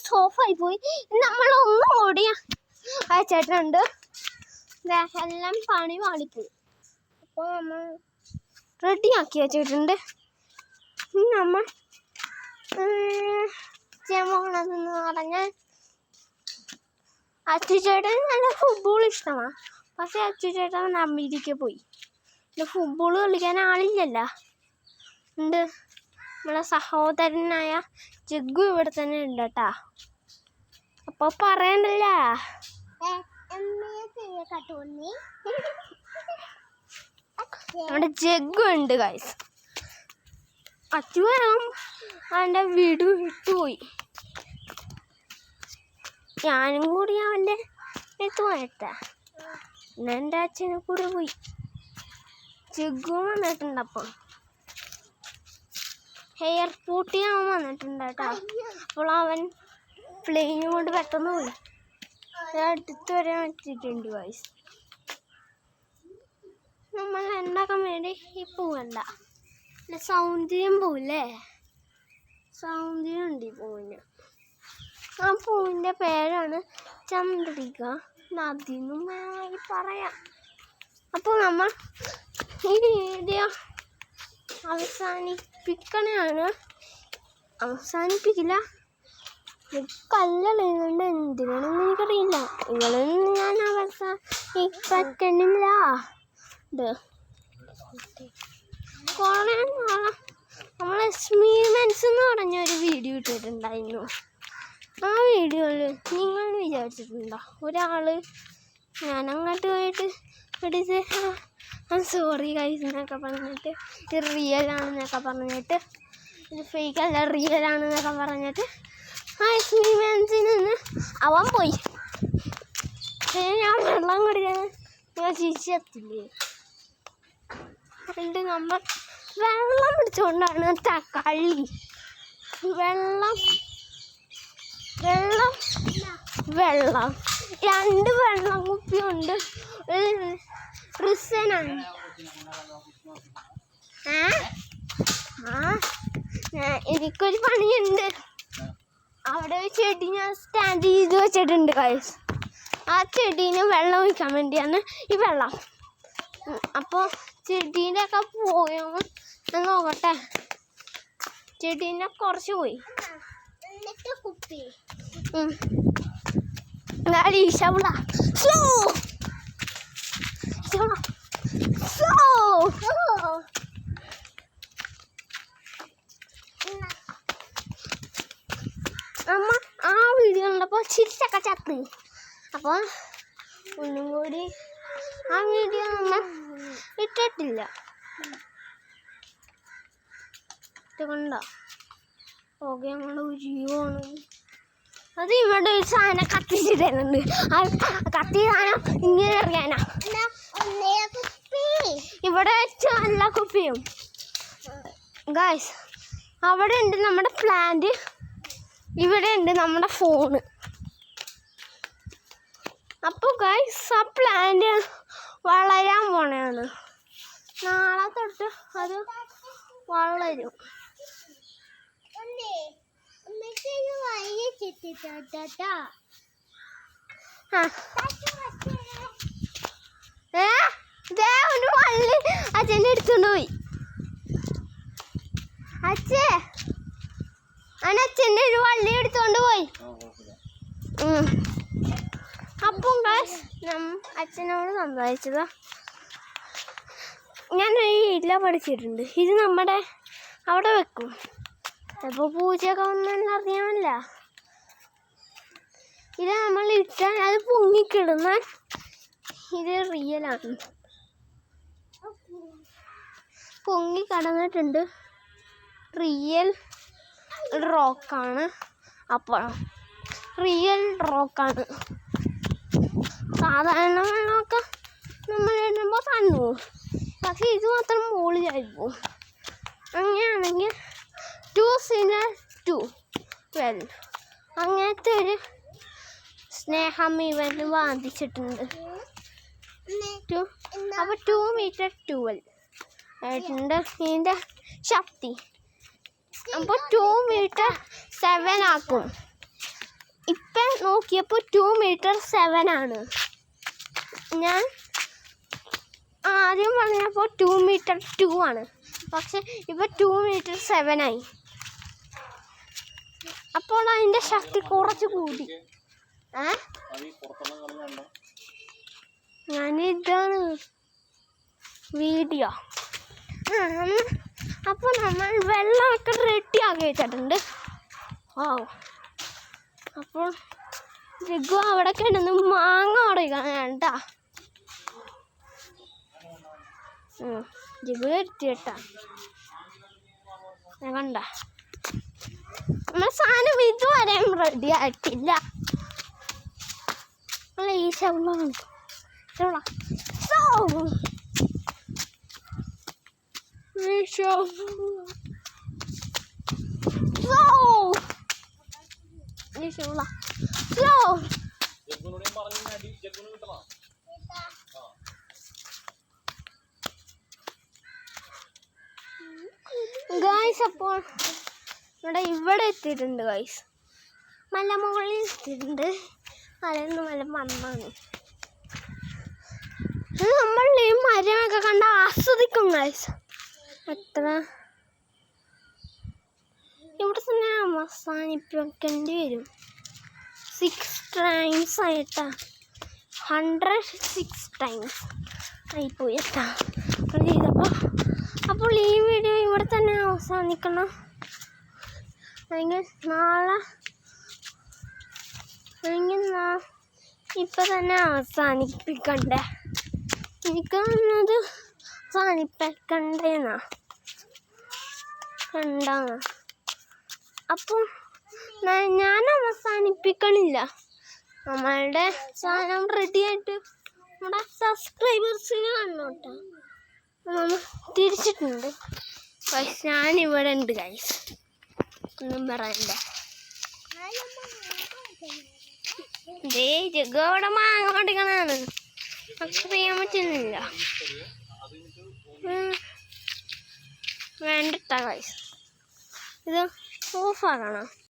Guys ഓഫായി പോയി. നമ്മളൊന്നും കൂടി അയച്ചിട്ടുണ്ട്. എല്ലാം പണി പാളിപ്പോയി. അപ്പോൾ നമ്മൾ റെഡിയാക്കി വെച്ചിട്ടുണ്ട്. നമ്മൾ പോകണമെന്ന് പറഞ്ഞാൽ അച്ചുചേട്ടൻ നല്ല ഫുട്ബോൾ ഇഷ്ടമാണ്. പക്ഷേ അച്ചുചേട്ടൻ അമേരിക്ക പോയി. ഫുട്ബോൾ കളിക്കാൻ ആളില്ലല്ലോ. ഉണ്ട് നമ്മളെ സഹോദരനായ ജഗ്ഗു ഇവിടെ തന്നെ ഉണ്ട് കേട്ടാ. അപ്പോൾ പറയണ്ടല്ല. നമ്മുടെ ജഗ്ഗു ഉണ്ട് ഗൈസ്. അച്ചു അവൻ്റെ വീട് വിട്ടുപോയി. ഞാനും കൂടി അവൻ്റെ അടുത്ത് പോയിട്ടാ. പിന്നെ എൻ്റെ അച്ഛനെ കൂടെ പോയി. ജഗ്ഗു വന്നിട്ടുണ്ട്. അപ്പം എയർപോർട്ടിൽ അവൻ വന്നിട്ടുണ്ട് കേട്ടോ. അപ്പോൾ അവൻ പ്ലെയിൻ കൊണ്ട് പെട്ടെന്ന് പോയി. അടുത്ത് വരെ വെച്ചിട്ടുണ്ട് ഗൈസ്. നമ്മൾ ഉണ്ടാക്കാൻ വേണ്ടി ഈ പൂവണ്ട സൗന്ദര്യം പോവില്ലേ, സൗന്ദര്യം ഉണ്ട് ഈ പൂവിന്. ആ പൂവിൻ്റെ പേരാണ് ചന്ദ്രിക. അതിനും വേണമെങ്കിൽ പറയാം. അപ്പോൾ നമ്മൾ ഈ വീഡിയോ അവസാനിപ്പിക്കില്ല. കല്ലെറിയുന്നുണ്ട്. എന്തിനാണെന്ന് എനിക്കറിയില്ല. നിങ്ങളൊന്നും ഞാൻ അവസാനിപ്പിക്കുന്നില്ല. കുറേ നാളെ നമ്മൾ എക്സ്പീരിമെൻസ് എന്ന് പറഞ്ഞൊരു വീഡിയോ ഇട്ടിട്ടുണ്ടായിരുന്നു. ആ വീഡിയോയിൽ നിങ്ങൾ വിചാരിച്ചിട്ടുണ്ടോ ഒരാൾ ഞാൻ അങ്ങോട്ട് പോയിട്ട് പിടിച്ച് സോറി ഗൈസ് എന്നൊക്കെ പറഞ്ഞിട്ട് ഇത് റിയൽ ആണെന്നൊക്കെ പറഞ്ഞിട്ട് ഇത് ഫേക്ക് അല്ല റിയൽ ആണെന്നൊക്കെ പറഞ്ഞിട്ട് ആ എക്സ്പീരിമെൻസിൽ നിന്ന് അവൻ പോയി. ഞാൻ വെള്ളം കുടിക്കാൻ ഞാൻ ചിരിച്ചെത്തില്ലേ. അതുകൊണ്ട് നമ്മൾ വെള്ളം പിടിച്ചുകൊണ്ടാണ് തക്കാളി വെള്ളം വെള്ളം വെള്ളം 2 വെള്ളം കുപ്പിയുണ്ട്. റിസനാണ്. എനിക്കൊരു പണിയുണ്ട്. അവിടെ ഒരു ചെടി ഞാൻ സ്റ്റാൻഡ് ചെയ്ത് വെച്ചിട്ടുണ്ട് ഗൈസ്. ആ ചെടീന് വെള്ളം ഒഴിക്കാൻ വേണ്ടിയാണ് ഈ വെള്ളം. അപ്പോൾ ചെടീൻ്റെ ഒക്കെ പോയോ ഞാൻ നോക്കട്ടെ. ചെടീൻ്റെ കുറച്ച് പോയി. കുപ്പി അമ്മ ആ വീഡിയോ കണ്ടപ്പോൾ ചിരിച്ചൊക്കെ ചത്ത്. അപ്പോൾ ഒന്നും കൂടി ആ വീഡിയോ നമ്മൾ ഇട്ടിട്ടില്ല. കണ്ടോ ഓക്കെ ഞങ്ങളുടെ ജീവമാണ്. അത് ഇവിടെ ഒരു സാധനം കത്തിച്ച് തരുന്നുണ്ട്. കത്തി സാധനം ഇങ്ങനെ അറിയാനാ. ഇവിടെ വെച്ച എല്ലാ കുപ്പിയും ഗൈസ്. അവിടെ ഉണ്ട് നമ്മുടെ പ്ലാന്റ്. ഇവിടെ ഉണ്ട് നമ്മുടെ ഫോണ്. അപ്പോൾ ഗൈസ് ആ പ്ലാന്റ് വളരാൻ പോണെയാണ്. നാളെ തൊട്ട് അത് വളരും. ഒരു വള്ളി അച്ഛൻ്റെ എടുത്തോണ്ട് പോയി. അച്ഛൻ്റെ ഒരു വള്ളി എടുത്തോണ്ട് പോയി. അപ്പം അച്ഛനോട് സംസാരിച്ചതാ. ഞാൻ ഈ ഇല പഠിച്ചിട്ടുണ്ട്. ഇത് നമ്മുടെ അവിടെ വെക്കും. അപ്പോൾ പൂച്ചയൊക്കെ ഒന്നും അറിയാമല്ല. ഇത് നമ്മൾ ഇട്ടാൽ അത് പൊങ്ങിക്കിടുന്നാൽ ഇത് റിയലാണ്. പൊങ്ങി കടന്നിട്ടുണ്ട്. റിയൽ റോക്കാണ്. അപ്പോൾ റിയൽ റോക്കാണ്. സാധാരണ വെള്ളമൊക്കെ നമ്മൾ ഇടുമ്പോൾ തന്നു. പക്ഷെ ഇത് മാത്രം മുകളിലായിരിക്കും. അങ്ങനെയാണെങ്കിൽ 2 12 അങ്ങനത്തെ ഒരു സ്നേഹം ഇവന് ബാധിച്ചിട്ടുണ്ട്. അപ്പോൾ 2 മീറ്റർ 12 ആയിട്ടുണ്ട് ഇതിൻ്റെ ശക്തി. അപ്പോൾ 2 മീറ്റർ 7 ആക്കും. ഇപ്പം നോക്കിയപ്പോൾ 2.7 m ആണ്. ഞാൻ ആദ്യം പറഞ്ഞപ്പോൾ 2.2 m ആണ്, പക്ഷെ ഇപ്പോൾ 2.7 m ആയി. അപ്പോൾ അതിൻ്റെ ശക്തി കുറച്ച് കൂടി. ഞാനിതാണ് വീഡിയോ. അപ്പോൾ നമ്മൾ വെള്ളമൊക്കെ റെഡിയാക്കി വെച്ചിട്ടുണ്ട്. ഓ, അപ്പോൾ ജഗ്ഗു അവിടെ കിടന്ന് മാങ്ങ ഉടയ്ക്കണം കേട്ടാ. ജഗ്ഗു വരുത്തി കേട്ടാ. കണ്ട നമ്മുടെ സാധനം ഇതുവരെയും റെഡി ആയിട്ടില്ല. ഈ ശവള ഗായ്സ്, അപ്പോൾ ഇവിടെ എത്തിയിട്ടുണ്ട് ഗായ്സ്. മലമുകളിൽ എത്തിയിട്ടുണ്ട്. മലന്ന് മല മണ്ണാണ്. നമ്മൾ ഈ മരമൊക്കെ കണ്ട് ആസ്വദിക്കും ഗായ്സ്. എത്ര ഇവിടെ തന്നെ അവസാനിപ്പിക്കേണ്ടി വരും. 6 times ആയിട്ടാ. 106 times ആയിപ്പോയി എത്താ ചെയ്തപ്പോൾ. അപ്പോൾ ഈ വീഡിയോ ഇവിടെ തന്നെ അവസാനിക്കണം. അല്ലെങ്കിൽ ഇപ്പം തന്നെ അവസാനിപ്പിക്കണ്ടേ? എനിക്ക് തോന്നുന്നത് അവസാനിപ്പിക്കണ്ടേന്നാ കണ്ടാണ്. അപ്പോൾ ഞാൻ അവസാനിപ്പിക്കണില്ല. നമ്മളുടെ സാധനം റെഡിയായിട്ട് നമ്മുടെ സബ്സ്ക്രൈബേഴ്സിന് കണ്ടോട്ടെ. നമ്മൾ തിരിച്ചിട്ടുണ്ട് ഗൈസ്. ഞാനിവിടെ ഉണ്ട് ഗൈസ്, ഒന്നും പറയണ്ട. ജഗ്ഗു അവിടെ മാങ്ങ പഠിക്കണതാണ്, പക്ഷെ ചെയ്യാൻ പറ്റുന്നില്ല. വേണ്ടിട്ടാ ഗൈസ്, ഇത് ഓഫാക്കണം.